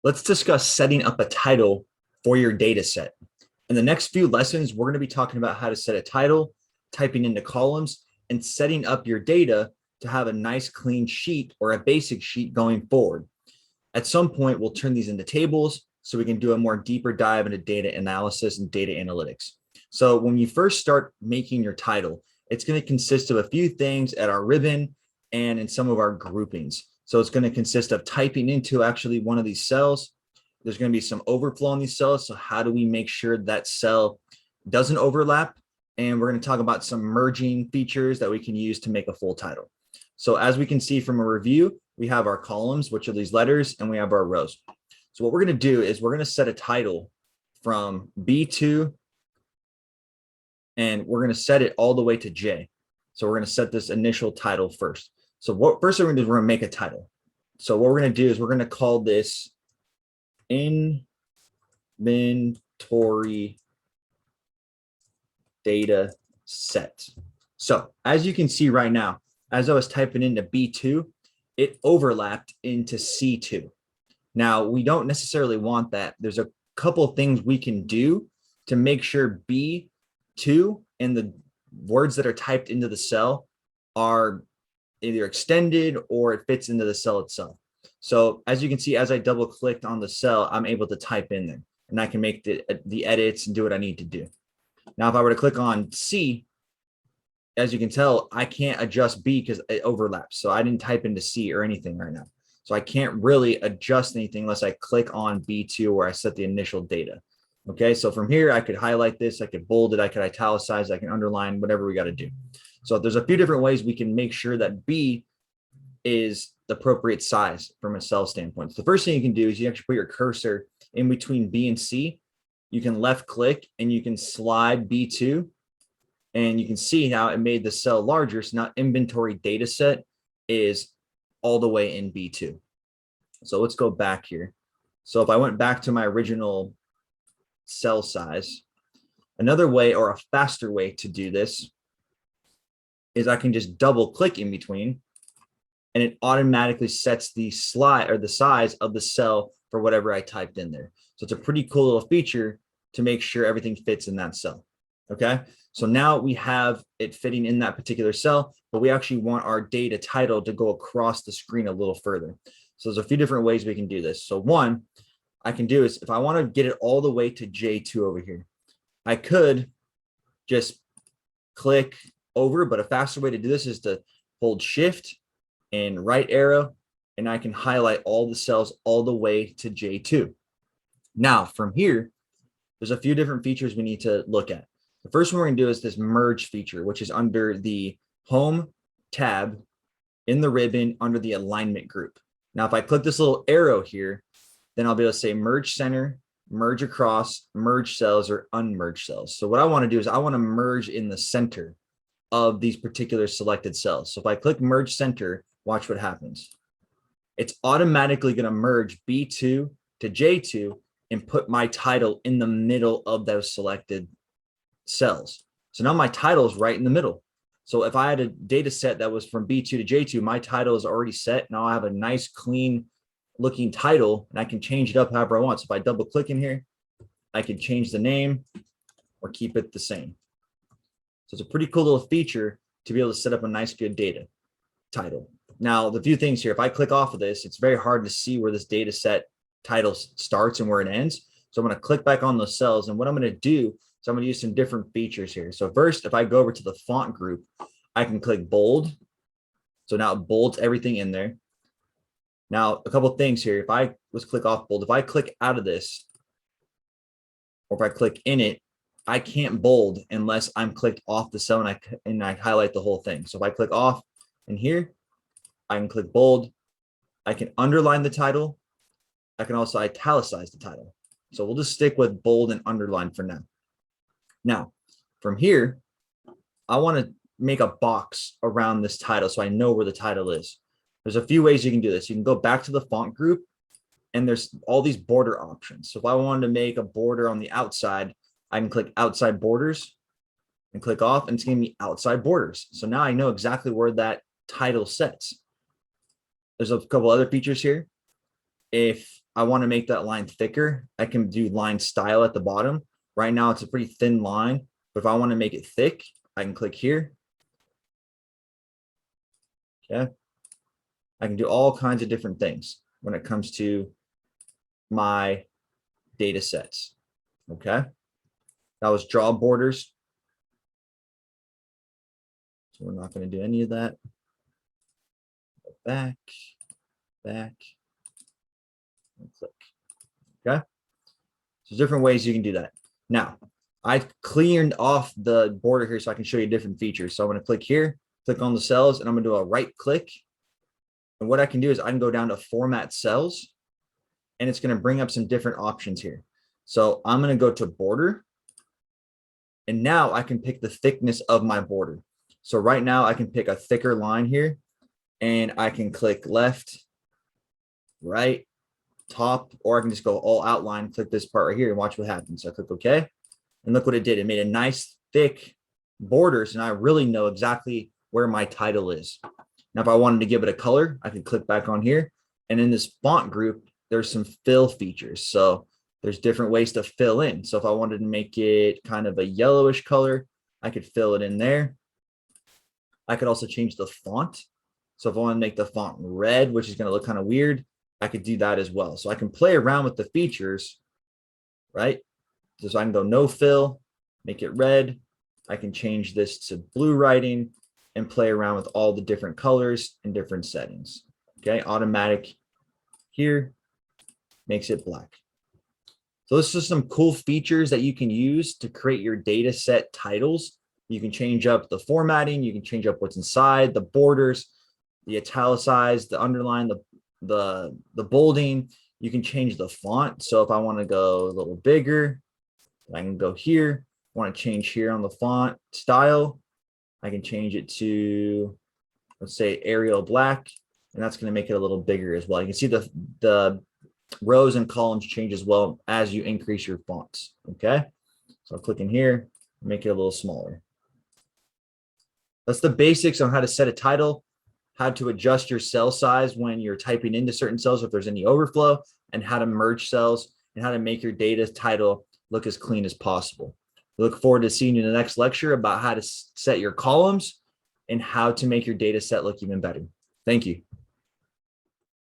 Let's discuss setting up a title for your data set. In the next few lessons, we're going to be talking about how to set a title, typing into columns, and setting up your data to have a nice clean sheet or a basic sheet going forward. At some point, we'll turn these into tables so we can do a more deeper dive into data analysis and data analytics. So when you first start making your title, it's going to consist of a few things at our ribbon and in some of our groupings. So it's going to consist of typing into actually one of these cells. There's going to be some overflow in these cells. So how do we make sure that cell doesn't overlap? And we're going to talk about some merging features that we can use to make a full title. So as we can see from a review, we have our columns, which are these letters, and we have our rows. So what we're going to do is we're going to set a title from B2, and we're going to set it all the way to J. So we're going to set this initial title first. So what first thing we're going to do is we're going to make a title. So what we're going to do is we're going to call this inventory data set. So as you can see right now, as I was typing into B2, it overlapped into C2. Now, we don't necessarily want that. There's a couple of things we can do to make sure B2 and the words that are typed into the cell are either extended or it fits into the cell itself. So as you can see, as I double clicked on the cell, I'm able to type in there and I can make the edits and do what I need to do. Now, if I were to click on C, as you can tell, I can't adjust B because it overlaps. So I didn't type into C or anything right now. So I can't really adjust anything unless I click on B2 where I set the initial data. Okay, so from here, I could highlight this, I could bold it, I could italicize, I can underline, whatever we got to do. So there's a few different ways we can make sure that B is the appropriate size from a cell standpoint. So the first thing you can do is you actually put your cursor in between B and C. You can left click and you can slide B2 and you can see how it made the cell larger. So now inventory data set is all the way in B2. So let's go back here. So if I went back to my original cell size, another way or a faster way to do this is I can just double click in between and it automatically sets the slide or the size of the cell for whatever I typed in there. So it's a pretty cool little feature to make sure everything fits in that cell. Okay, so now we have it fitting in that particular cell, but we actually want our data title to go across the screen a little further. So there's a few different ways we can do this. So one I can do is if I want to get it all the way to J2 over here, I could just click over, but a faster way to do this is to hold shift and right arrow, and I can highlight all the cells all the way to J2. Now from here, there's a few different features we need to look at. The first one we're going to do is this merge feature, which is under the home tab in the ribbon under the alignment group. Now, if I click this little arrow here, then I'll be able to say merge center, merge across, merge cells, or unmerge cells. So what I want to do is I want to merge in the center of these particular selected cells. So if I click merge center, watch what happens. It's automatically going to merge B2 to J2 and put my title in the middle of those selected cells. So now my title is right in the middle. So if I had a data set that was from B2 to J2, my title is already set. Now I have a nice clean looking title and I can change it up however I want. So if I double click in here, I can change the name or keep it the same. So it's a pretty cool little feature to be able to set up a nice good data title. Now the few things here, if I click off of this, it's very hard to see where this data set title starts and where it ends. So I'm going to click back on those cells, and what I'm going to do is I'm going to use some different features here. So first, if I go over to the font group, I can click bold. So now it bolds everything in there. Now, a couple of things here. If I was click off bold, if I click out of this, or if I click in it, I can't bold unless I'm clicked off the cell and I highlight the whole thing. So if I click off in here, I can click bold. I can underline the title. I can also italicize the title. So we'll just stick with bold and underline for now. Now, from here, I want to make a box around this title so I know where the title is. There's a few ways you can do this. You can go back to the font group, and there's all these border options. So if I wanted to make a border on the outside, I can click outside borders and click off, and it's going to be outside borders. So now I know exactly where that title sets. There's a couple other features here. If I want to make that line thicker, I can do line style at the bottom. Right now, it's a pretty thin line, but if I want to make it thick, I can click here. Okay. I can do all kinds of different things when it comes to my data sets. Okay. That was draw borders. So we're not going to do any of that. Go back, back, and click. Okay. So different ways you can do that. Now, I've cleared off the border here so I can show you different features. So I'm going to click here, click on the cells, and I'm going to do a right click. And what I can do is I can go down to format cells, and it's going to bring up some different options here. So I'm going to go to border, and now I can pick the thickness of my border. So right now I can pick a thicker line here, and I can click left, right, top, or I can just go all outline, click this part right here and watch what happens. So I click OK, and look what it did. It made a nice thick borders, and I really know exactly where my title is. Now, if I wanted to give it a color, I could click back on here, and in this font group, there's some fill features. So there's different ways to fill in. So if I wanted to make it kind of a yellowish color, I could fill it in there. I could also change the font. So if I want to make the font red, which is going to look kind of weird, I could do that as well. So I can play around with the features, right? So I can go no fill, make it red. I can change this to blue writing and play around with all the different colors and different settings. Okay, automatic here makes it black. So this is some cool features that you can use to create your data set titles. You can change up the formatting, you can change up what's inside, the borders, the italicized, the underline, the bolding. You can change the font. So if I want to go a little bigger, I can go here. I want to change here on the font style. I can change it to, let's say, Arial black, and that's going to make it a little bigger as well. You can see the rows and columns change as well as you increase your fonts. Okay, so I'll click in here, make it a little smaller. That's the basics on how to set a title, how to adjust your cell size when you're typing into certain cells if there's any overflow, and how to merge cells and how to make your data title look as clean as possible. We look forward to seeing you in the next lecture about how to set your columns and how to make your data set look even better. Thank you.